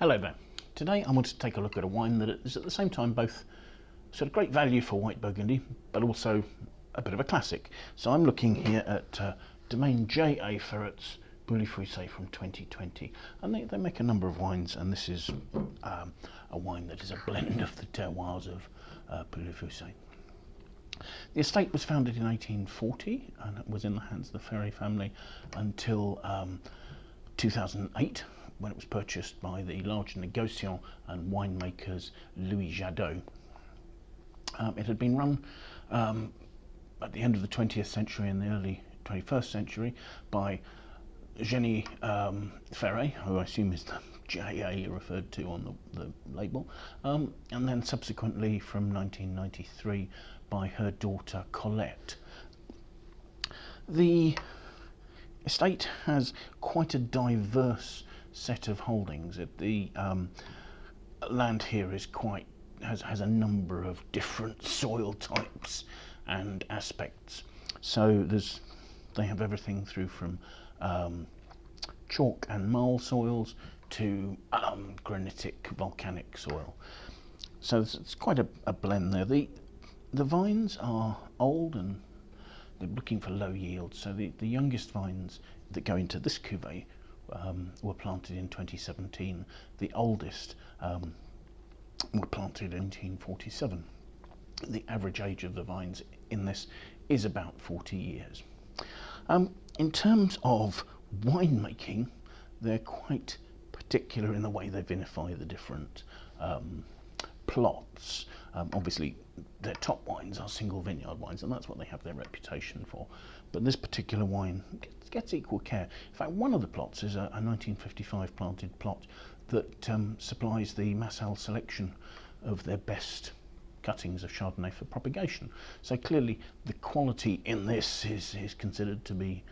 Hello there. Today I want to take a look at a wine that is at the same time both sort of great value for white Burgundy, but also a bit of a classic. So I'm looking here at Domaine JA Ferret's Pouilly-Fuissé from 2020, and they make a number of wines, and this is a wine that is a blend of the terroirs of Pouilly-Fuissé. The estate was founded in 1840 and it was in the hands of the Ferret family until 2008, when it was purchased by the large negociant and winemakers Louis Jadot. It had been run at the end of the 20th century and the early 21st century by Jeanne Ferret, who I assume is the JA referred to on the label, and then subsequently from 1993 by her daughter Colette. The estate has quite a diverse set of holdings. The land here is has a number of different soil types and aspects. So they have everything through from chalk and marl soils to granitic volcanic soil. So it's quite a blend there. The vines are old and they're looking for low yield. So the youngest vines that go into this cuvee were planted in 2017. The oldest were planted in 1947. The average age of the vines in this is about 40 years. In terms of winemaking, they're quite particular in the way they vinify the different plots. Obviously, their top wines are single vineyard wines, and that's what they have their reputation for. But this particular wine gets equal care. In fact, one of the plots is a 1955 planted plot that supplies the Massal selection of their best cuttings of Chardonnay for propagation. So clearly, the quality in this is considered to be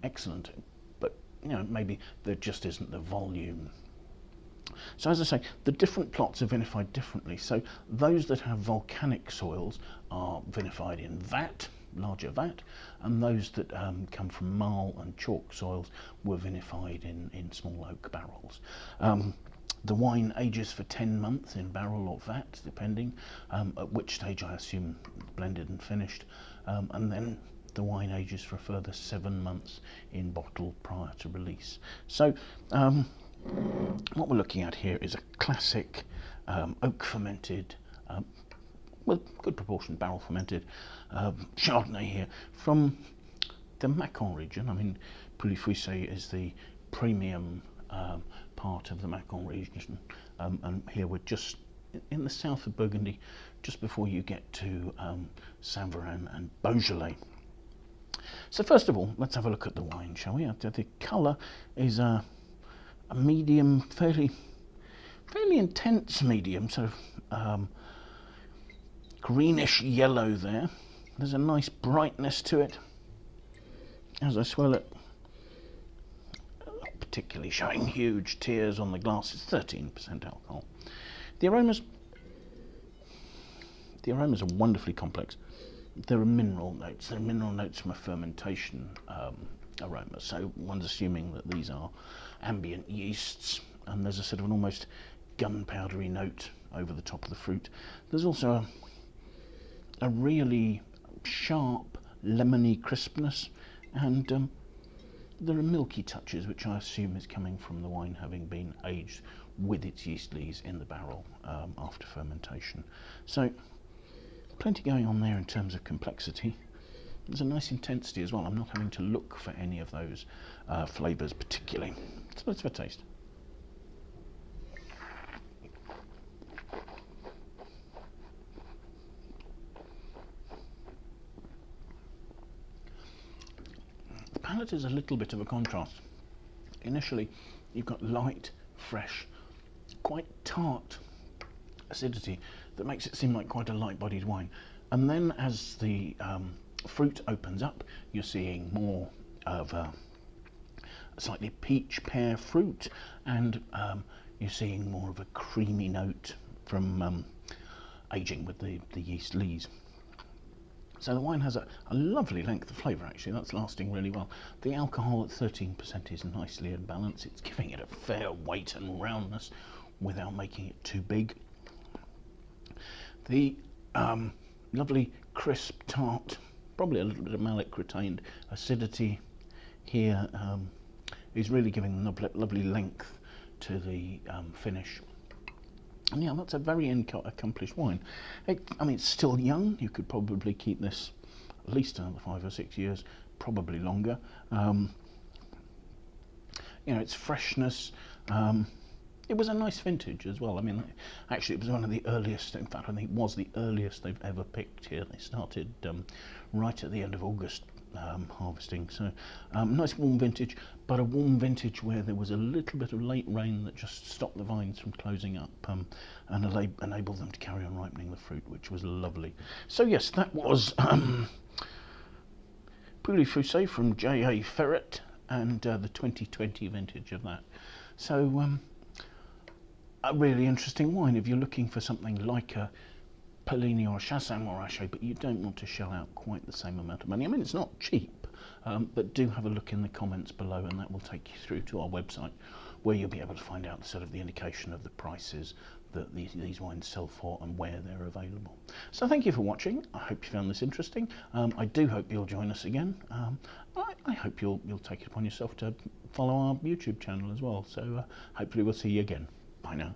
excellent. But maybe there just isn't the volume. So as I say, the different plots are vinified differently. So those that have volcanic soils are vinified in vat, larger vat, and those that come from marl and chalk soils were vinified in small oak barrels. The wine ages for 10 months in barrel or vat, depending, at which stage I assume blended and finished, and then the wine ages for a further 7 months in bottle prior to release. So what we're looking at here is a classic oak fermented, with good proportion barrel fermented Chardonnay here from the Maconnais region. I mean, Pouilly-Fuissé is the premium part of the Maconnais region, and here we're just in the south of Burgundy, just before you get to Saint-Véran and Beaujolais. So first of all, let's have a look at the wine, shall we? The colour is a medium, fairly intense medium, sort of greenish yellow there. There's a nice brightness to it as I swirl it, particularly showing huge tears on the glass. It's 13% alcohol. The aromas are wonderfully complex. There are mineral notes. There are mineral notes from a fermentation aroma. So one's assuming that these are ambient yeasts, and there's a sort of an almost gunpowdery note over the top of the fruit. There's also a really sharp lemony crispness, and there are milky touches, which I assume is coming from the wine having been aged with its yeast lees in the barrel after fermentation. So plenty going on there in terms of complexity. There's a nice intensity as well. I'm not having to look for any of those flavours particularly. So let's have a taste. The palate is a little bit of a contrast. Initially, you've got light, fresh, quite tart acidity that makes it seem like quite a light-bodied wine. And then as the fruit opens up, you're seeing more of a slightly peach pear fruit, and you're seeing more of a creamy note from aging with the yeast lees. So the wine has a lovely length of flavour, actually. That's lasting really well. The alcohol at 13% is nicely in balance. It's giving it a fair weight and roundness without making it too big. The lovely crisp tart, probably a little bit of malic retained acidity here is really giving lovely length to the finish. And yeah, that's a very accomplished wine. I mean, it's still young. You could probably keep this at least another 5 or 6 years, probably longer. You know, its freshness. It was a nice vintage as well. I mean, actually, it was one of the earliest. In fact, I think it was the earliest they've ever picked here. They started right at the end of August harvesting. So, nice warm vintage, but a warm vintage where there was a little bit of late rain that just stopped the vines from closing up and enabled them to carry on ripening the fruit, which was lovely. So yes, that was Pouilly-Fuissé from JA Ferret and the 2020 vintage of that. So a really interesting wine if you're looking for something like a Polligny or a Chassagne-Montrachet, but you don't want to shell out quite the same amount of money. I mean, it's not cheap, but do have a look in the comments below, and that will take you through to our website, where you'll be able to find out sort of the indication of the prices that these wines sell for and where they're available. So thank you for watching. I hope you found this interesting. I do hope you'll join us again. I hope you'll take it upon yourself to follow our YouTube channel as well. So hopefully we'll see you again. Bye now.